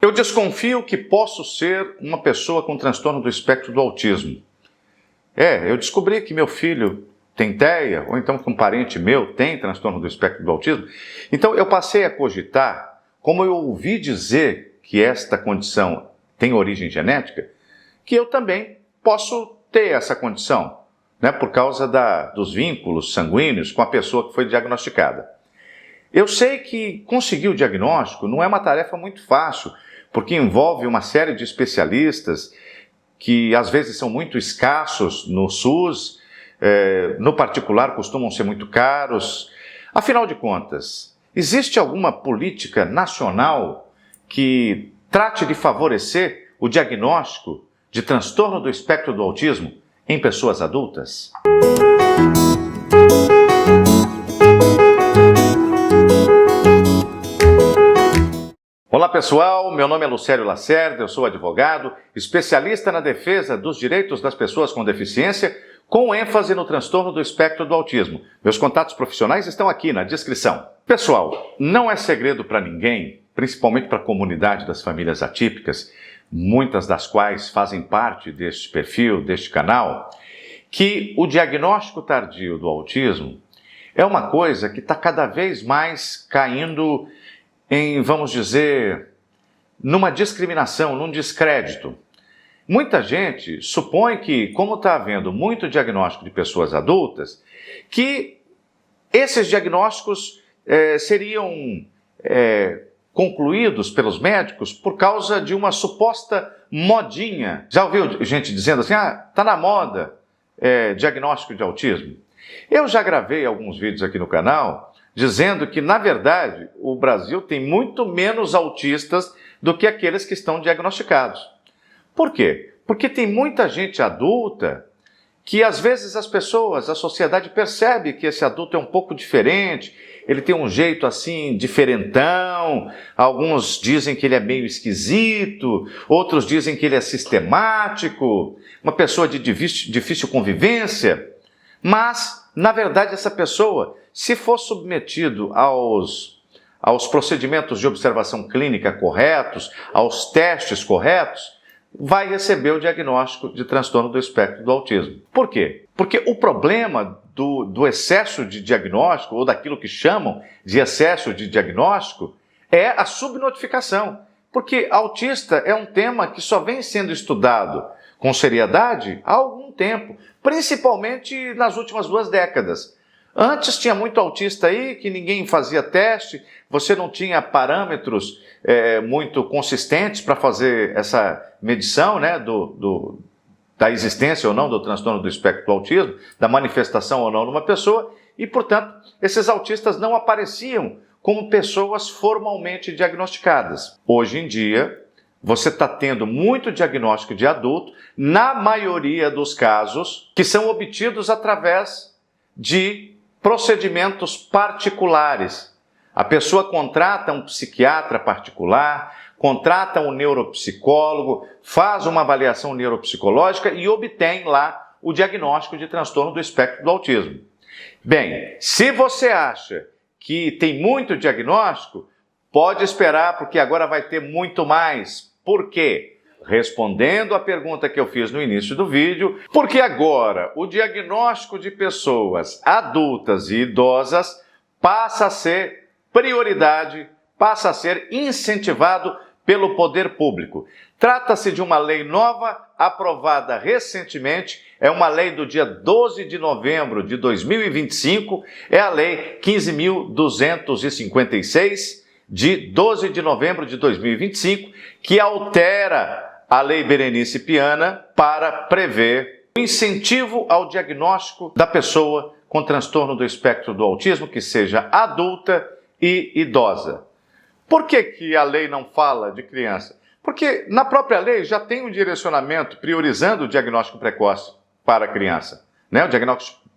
Eu desconfio que posso ser uma pessoa com transtorno do espectro do autismo. Eu descobri que meu filho tem TEA, ou então que um parente meu tem transtorno do espectro do autismo. Então eu passei a cogitar, como eu ouvi dizer que esta condição tem origem genética, que eu também posso ter essa condição, né, por causa dos vínculos sanguíneos com a pessoa que foi diagnosticada. Eu sei que conseguir o diagnóstico não é uma tarefa muito fácil, porque envolve uma série de especialistas que às vezes são muito escassos no SUS, no particular costumam ser muito caros. Afinal de contas, existe alguma política nacional que trate de favorecer o diagnóstico de transtorno do espectro do autismo em pessoas adultas? Olá pessoal, meu nome é Lucélio Lacerda, eu sou advogado, especialista na defesa dos direitos das pessoas com deficiência, com ênfase no transtorno do espectro do autismo. Meus contatos profissionais estão aqui na descrição. Pessoal, não é segredo para ninguém, principalmente para a comunidade das famílias atípicas, muitas das quais fazem parte deste perfil, deste canal, que o diagnóstico tardio do autismo é uma coisa que está cada vez mais caindo em, vamos dizer, numa discriminação, num descrédito. Muita gente supõe que, como está havendo muito diagnóstico de pessoas adultas, que esses diagnósticos seriam concluídos pelos médicos por causa de uma suposta modinha. Já ouviu gente dizendo assim, está na moda diagnóstico de autismo? Eu já gravei alguns vídeos aqui no canal dizendo que, na verdade, o Brasil tem muito menos autistas do que aqueles que estão diagnosticados. Por quê? Porque tem muita gente adulta que, às vezes, a sociedade percebe que esse adulto é um pouco diferente, ele tem um jeito assim diferentão, alguns dizem que ele é meio esquisito, outros dizem que ele é sistemático, uma pessoa de difícil convivência, mas, na verdade, essa pessoa, se for submetido aos procedimentos de observação clínica corretos, aos testes corretos, vai receber o diagnóstico de transtorno do espectro do autismo. Por quê? Porque o problema do excesso de diagnóstico, ou daquilo que chamam de excesso de diagnóstico, é a subnotificação. Porque autista é um tema que só vem sendo estudado com seriedade há algum tempo, principalmente nas últimas 2 décadas. Antes tinha muito autista aí que ninguém fazia teste, você não tinha parâmetros muito consistentes para fazer essa medição, né, da existência ou não do transtorno do espectro do autismo, da manifestação ou não numa pessoa, e, portanto, esses autistas não apareciam como pessoas formalmente diagnosticadas. Hoje em dia, você está tendo muito diagnóstico de adulto, na maioria dos casos, que são obtidos através de procedimentos particulares. A pessoa contrata um psiquiatra particular, contrata um neuropsicólogo, faz uma avaliação neuropsicológica e obtém lá o diagnóstico de transtorno do espectro do autismo. Bem, se você acha que tem muito diagnóstico, pode esperar, porque agora vai ter muito mais. Por quê? Respondendo à pergunta que eu fiz no início do vídeo, porque agora o diagnóstico de pessoas adultas e idosas passa a ser prioridade, passa a ser incentivado pelo poder público. Trata-se de uma lei nova, aprovada recentemente, é uma lei do dia 12 de novembro de 2025, é a Lei 15.256, de 12 de novembro de 2025, que altera a Lei Berenice Piana para prever o incentivo ao diagnóstico da pessoa com transtorno do espectro do autismo, que seja adulta e idosa. Por que a lei não fala de criança? Porque na própria lei já tem um direcionamento priorizando o diagnóstico precoce para a criança, né? O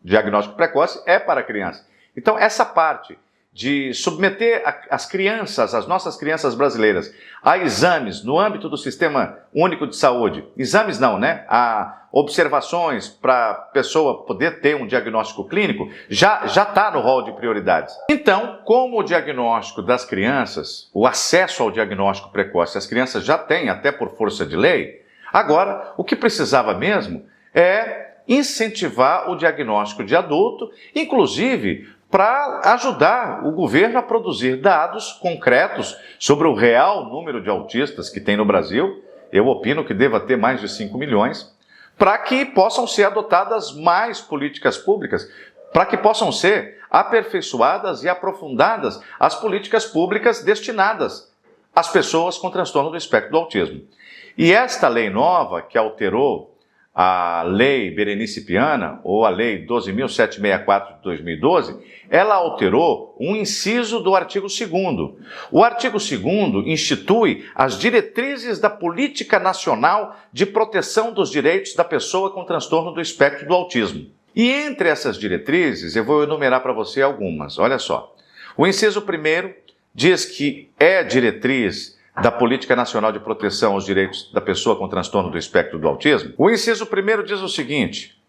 diagnóstico precoce é para a criança. Então, essa parte de submeter as crianças, as nossas crianças brasileiras, a exames no âmbito do Sistema Único de Saúde. Exames não, né? A observações para a pessoa poder ter um diagnóstico clínico, já está no rol de prioridades. Então, como o diagnóstico das crianças, o acesso ao diagnóstico precoce, as crianças já têm, até por força de lei, agora, o que precisava mesmo é incentivar o diagnóstico de adulto, inclusive para ajudar o governo a produzir dados concretos sobre o real número de autistas que tem no Brasil. Eu opino que deva ter mais de 5 milhões, para que possam ser adotadas mais políticas públicas, para que possam ser aperfeiçoadas e aprofundadas as políticas públicas destinadas às pessoas com transtorno do espectro do autismo. E esta lei nova, que alterou a Lei Berenice Piana, ou a Lei 12.764 de 2012, ela alterou um inciso do artigo 2º. O artigo 2º institui as diretrizes da Política Nacional de Proteção dos Direitos da Pessoa com Transtorno do Espectro do Autismo. E entre essas diretrizes, eu vou enumerar para você algumas. Olha só. O inciso 1º diz que é diretriz da Política Nacional de Proteção aos Direitos da Pessoa com Transtorno do Espectro do Autismo. O inciso 1º diz o seguinte: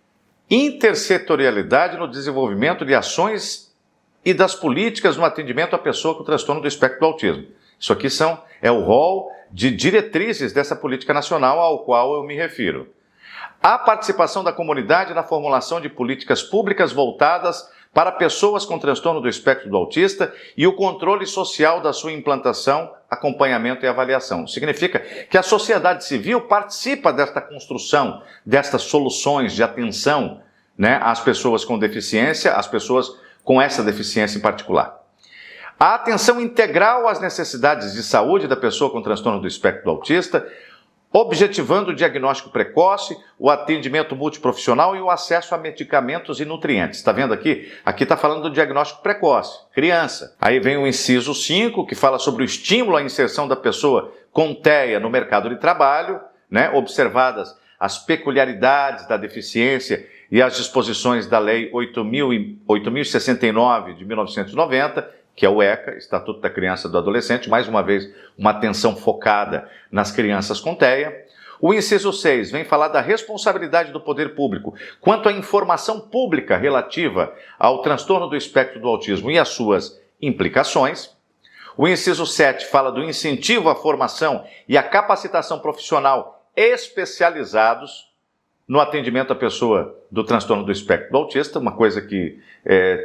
intersetorialidade no desenvolvimento de ações e das políticas no atendimento à pessoa com transtorno do espectro do autismo. Isso aqui é o rol de diretrizes dessa política nacional ao qual eu me refiro. A participação da comunidade na formulação de políticas públicas voltadas para pessoas com transtorno do espectro do autista e o controle social da sua implantação, acompanhamento e avaliação. Significa que a sociedade civil participa desta construção, destas soluções de atenção, né, às pessoas com deficiência, às pessoas com essa deficiência em particular. A atenção integral às necessidades de saúde da pessoa com transtorno do espectro do autista, objetivando o diagnóstico precoce, o atendimento multiprofissional e o acesso a medicamentos e nutrientes. Está vendo aqui? Aqui está falando do diagnóstico precoce, criança. Aí vem o inciso 5, que fala sobre o estímulo à inserção da pessoa com TEA no mercado de trabalho, né, observadas as peculiaridades da deficiência e as disposições da Lei 8.069 de 1990, que é o ECA, Estatuto da Criança e do Adolescente, mais uma vez uma atenção focada nas crianças com TEA. O inciso 6 vem falar da responsabilidade do poder público quanto à informação pública relativa ao transtorno do espectro do autismo e as suas implicações. O inciso 7 fala do incentivo à formação e à capacitação profissional especializados no atendimento à pessoa do transtorno do espectro do autista, uma coisa que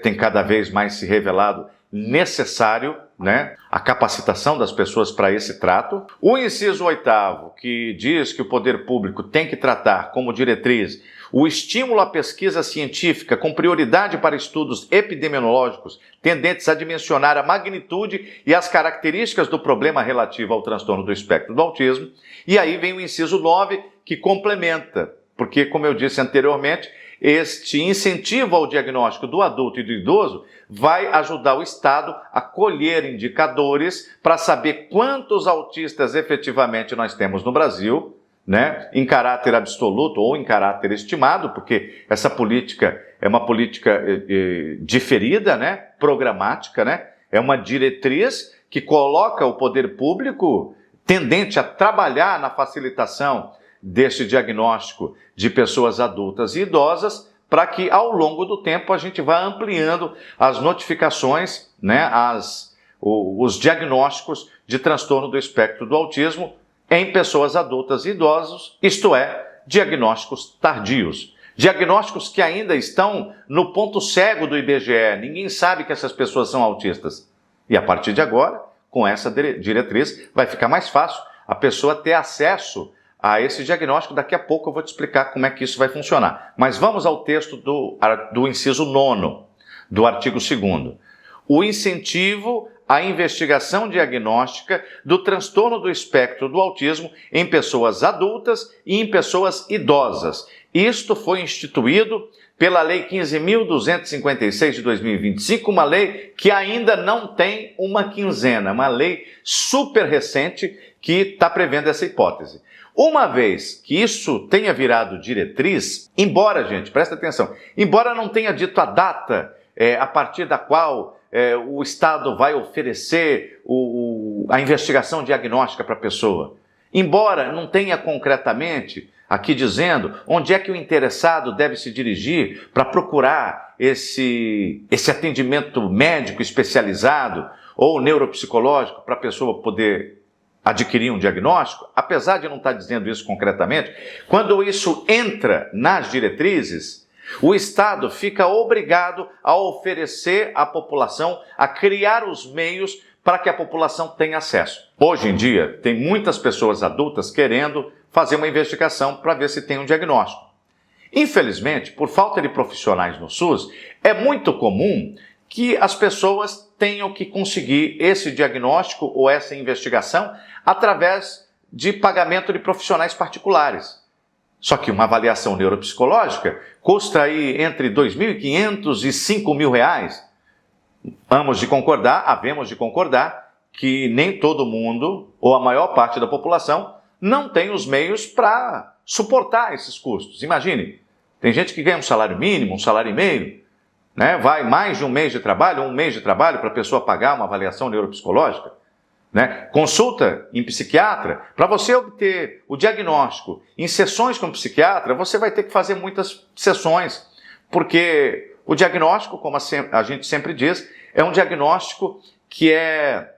tem cada vez mais se revelado necessário, né? A capacitação das pessoas para esse trato. O inciso 8º, que diz que o poder público tem que tratar como diretriz o estímulo à pesquisa científica com prioridade para estudos epidemiológicos tendentes a dimensionar a magnitude e as características do problema relativo ao transtorno do espectro do autismo. E aí vem o inciso 9, que complementa, porque, como eu disse anteriormente, este incentivo ao diagnóstico do adulto e do idoso vai ajudar o Estado a colher indicadores para saber quantos autistas efetivamente nós temos no Brasil, né, em caráter absoluto ou em caráter estimado, porque essa política é uma política diferida, né, programática, né, é uma diretriz que coloca o poder público tendente a trabalhar na facilitação deste diagnóstico de pessoas adultas e idosas, para que ao longo do tempo a gente vá ampliando as notificações, né, os diagnósticos de transtorno do espectro do autismo em pessoas adultas e idosos, isto é, diagnósticos tardios. Diagnósticos que ainda estão no ponto cego do IBGE, ninguém sabe que essas pessoas são autistas. E a partir de agora, com essa diretriz, vai ficar mais fácil a pessoa ter acesso a esse diagnóstico. Daqui a pouco eu vou te explicar como é que isso vai funcionar. Mas vamos ao texto do inciso 9 do artigo 2º. O incentivo à investigação diagnóstica do transtorno do espectro do autismo em pessoas adultas e em pessoas idosas. Isto foi instituído pela Lei 15.256 de 2025, uma lei que ainda não tem uma quinzena, uma lei super recente que está prevendo essa hipótese. Uma vez que isso tenha virado diretriz, embora, gente, presta atenção, embora não tenha dito a data a partir da qual o Estado vai oferecer a investigação diagnóstica para a pessoa. Embora não tenha concretamente aqui dizendo onde é que o interessado deve se dirigir para procurar esse atendimento médico especializado ou neuropsicológico para a pessoa poder adquirir um diagnóstico, apesar de não estar dizendo isso concretamente, quando isso entra nas diretrizes, o Estado fica obrigado a oferecer à população, a criar os meios para que a população tenha acesso. Hoje em dia, tem muitas pessoas adultas querendo fazer uma investigação para ver se tem um diagnóstico. Infelizmente, por falta de profissionais no SUS, é muito comum que as pessoas tenham que conseguir esse diagnóstico ou essa investigação através de pagamento de profissionais particulares. Só que uma avaliação neuropsicológica custa aí entre R$ 2.500 e R$ 5.000. Havemos de concordar que nem todo mundo, ou a maior parte da população, não tem os meios para suportar esses custos. Imagine, tem gente que ganha um salário mínimo, um salário e meio, né? Vai mais de um mês de trabalho para a pessoa pagar uma avaliação neuropsicológica. Né? Consulta em psiquiatra, para você obter o diagnóstico em sessões com o psiquiatra, você vai ter que fazer muitas sessões, porque o diagnóstico, como a gente sempre diz, é um diagnóstico que é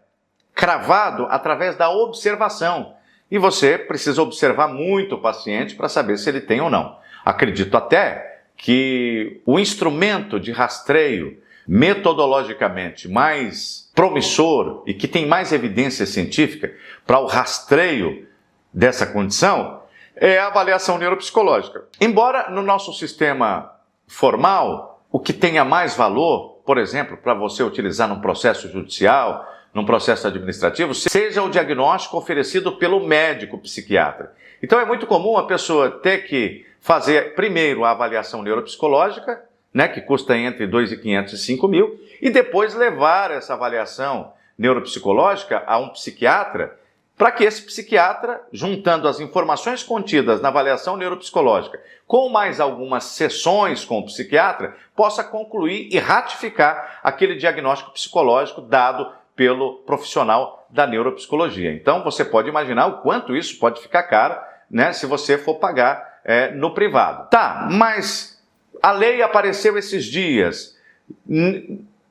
cravado através da observação. E você precisa observar muito o paciente para saber se ele tem ou não. Acredito até que o instrumento de rastreio metodologicamente mais promissor e que tem mais evidência científica para o rastreio dessa condição é a avaliação neuropsicológica. Embora no nosso sistema formal, o que tenha mais valor, por exemplo, para você utilizar num processo judicial, num processo administrativo, seja o diagnóstico oferecido pelo médico psiquiatra. Então é muito comum a pessoa ter que fazer primeiro a avaliação neuropsicológica, né, que custa entre R$ 2.500 e R$ 5.000, e depois levar essa avaliação neuropsicológica a um psiquiatra, para que esse psiquiatra, juntando as informações contidas na avaliação neuropsicológica, com mais algumas sessões com o psiquiatra, possa concluir e ratificar aquele diagnóstico psicológico dado pelo profissional da neuropsicologia. Então, você pode imaginar o quanto isso pode ficar caro, né, se você for pagar no privado. Tá, mas a lei apareceu esses dias.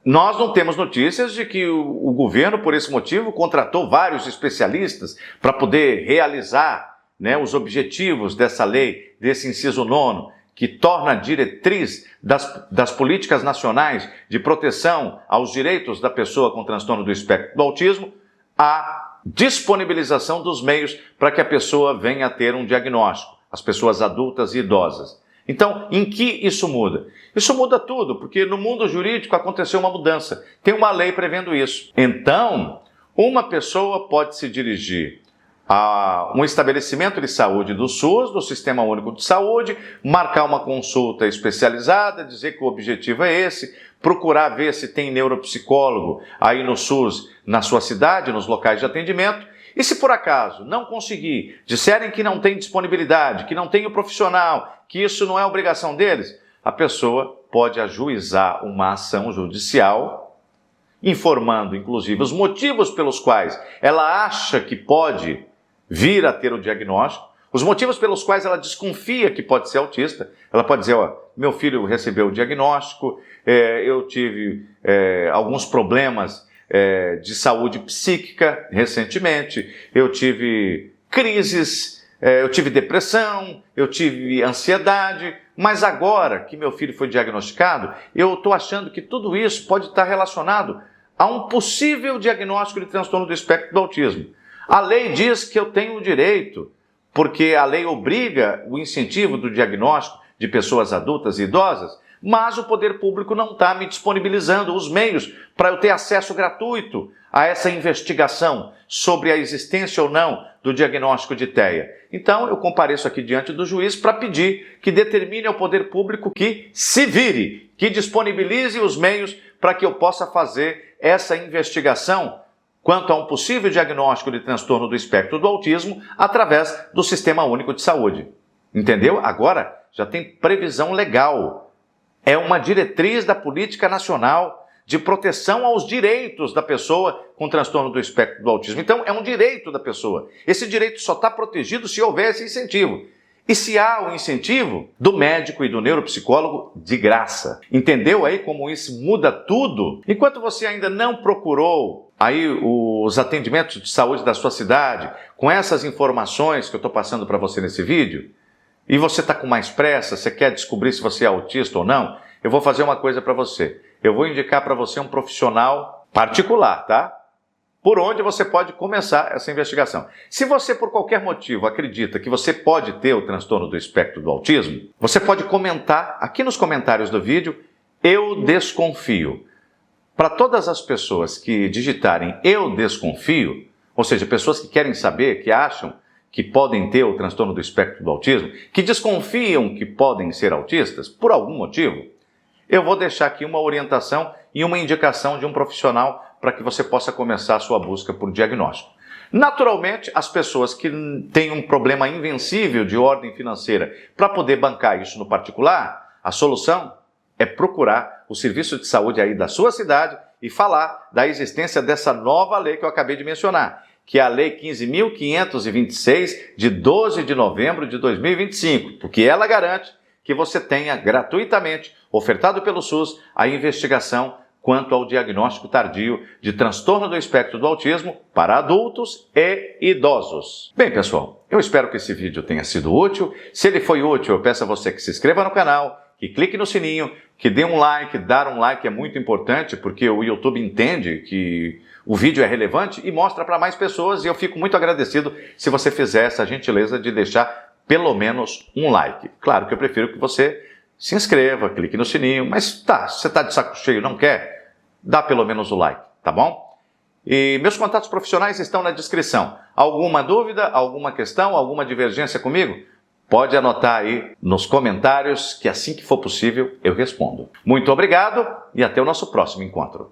Nós não temos notícias de que o governo, por esse motivo, contratou vários especialistas para poder realizar, né, os objetivos dessa lei, desse inciso 9º, que torna a diretriz das políticas nacionais de proteção aos direitos da pessoa com transtorno do espectro do autismo, a disponibilização dos meios para que a pessoa venha a ter um diagnóstico, as pessoas adultas e idosas. Então, em que isso muda? Isso muda tudo, porque no mundo jurídico aconteceu uma mudança. Tem uma lei prevendo isso. Então, uma pessoa pode se dirigir a um estabelecimento de saúde do SUS, do Sistema Único de Saúde, marcar uma consulta especializada, dizer que o objetivo é esse, procurar ver se tem neuropsicólogo aí no SUS, na sua cidade, nos locais de atendimento. E se por acaso não conseguir, disserem que não tem disponibilidade, que não tem o profissional, que isso não é obrigação deles, a pessoa pode ajuizar uma ação judicial, informando inclusive os motivos pelos quais ela acha que pode vir a ter o diagnóstico, os motivos pelos quais ela desconfia que pode ser autista. Ela pode dizer, ó, meu filho recebeu o diagnóstico, eu tive alguns problemas de saúde psíquica recentemente, eu tive crises, eu tive depressão, eu tive ansiedade, mas agora que meu filho foi diagnosticado, eu estou achando que tudo isso pode estar relacionado a um possível diagnóstico de transtorno do espectro do autismo. A lei diz que eu tenho o direito, porque a lei obriga o incentivo do diagnóstico de pessoas adultas e idosas, mas o poder público não está me disponibilizando os meios para eu ter acesso gratuito a essa investigação sobre a existência ou não do diagnóstico de TEA. Então, eu compareço aqui diante do juiz para pedir que determine ao poder público que se vire, que disponibilize os meios para que eu possa fazer essa investigação quanto a um possível diagnóstico de transtorno do espectro do autismo através do Sistema Único de Saúde. Entendeu? Agora já tem previsão legal. É uma diretriz da política nacional de proteção aos direitos da pessoa com transtorno do espectro do autismo. Então, é um direito da pessoa. Esse direito só está protegido se houver esse incentivo. E se há o incentivo do médico e do neuropsicólogo de graça. Entendeu aí como isso muda tudo? Enquanto você ainda não procurou aí os atendimentos de saúde da sua cidade, com essas informações que eu estou passando para você nesse vídeo, e você está com mais pressa, você quer descobrir se você é autista ou não, eu vou fazer uma coisa para você. Eu vou indicar para você um profissional particular, tá? Por onde você pode começar essa investigação. Se você, por qualquer motivo, acredita que você pode ter o transtorno do espectro do autismo, você pode comentar aqui nos comentários do vídeo, eu desconfio. Para todas as pessoas que digitarem eu desconfio, ou seja, pessoas que querem saber, que acham que podem ter o transtorno do espectro do autismo, que desconfiam que podem ser autistas, por algum motivo, eu vou deixar aqui uma orientação e uma indicação de um profissional para que você possa começar a sua busca por diagnóstico. Naturalmente, as pessoas que têm um problema invencível de ordem financeira para poder bancar isso no particular, a solução é procurar o serviço de saúde aí da sua cidade e falar da existência dessa nova lei que eu acabei de mencionar, que é a Lei 15.526, de 12 de novembro de 2025, porque ela garante que você tenha gratuitamente, ofertado pelo SUS, a investigação quanto ao diagnóstico tardio de transtorno do espectro do autismo para adultos e idosos. Bem, pessoal, eu espero que esse vídeo tenha sido útil. Se ele foi útil, eu peço a você que se inscreva no canal, que clique no sininho, que dê um like. Dar um like é muito importante, porque o YouTube entende que o vídeo é relevante e mostra para mais pessoas, e eu fico muito agradecido se você fizer essa gentileza de deixar pelo menos um like. Claro que eu prefiro que você se inscreva, clique no sininho, mas tá, se você está de saco cheio e não quer, dá pelo menos o like, tá bom? E meus contatos profissionais estão na descrição. Alguma dúvida, alguma questão, alguma divergência comigo? Pode anotar aí nos comentários que assim que for possível eu respondo. Muito obrigado e até o nosso próximo encontro.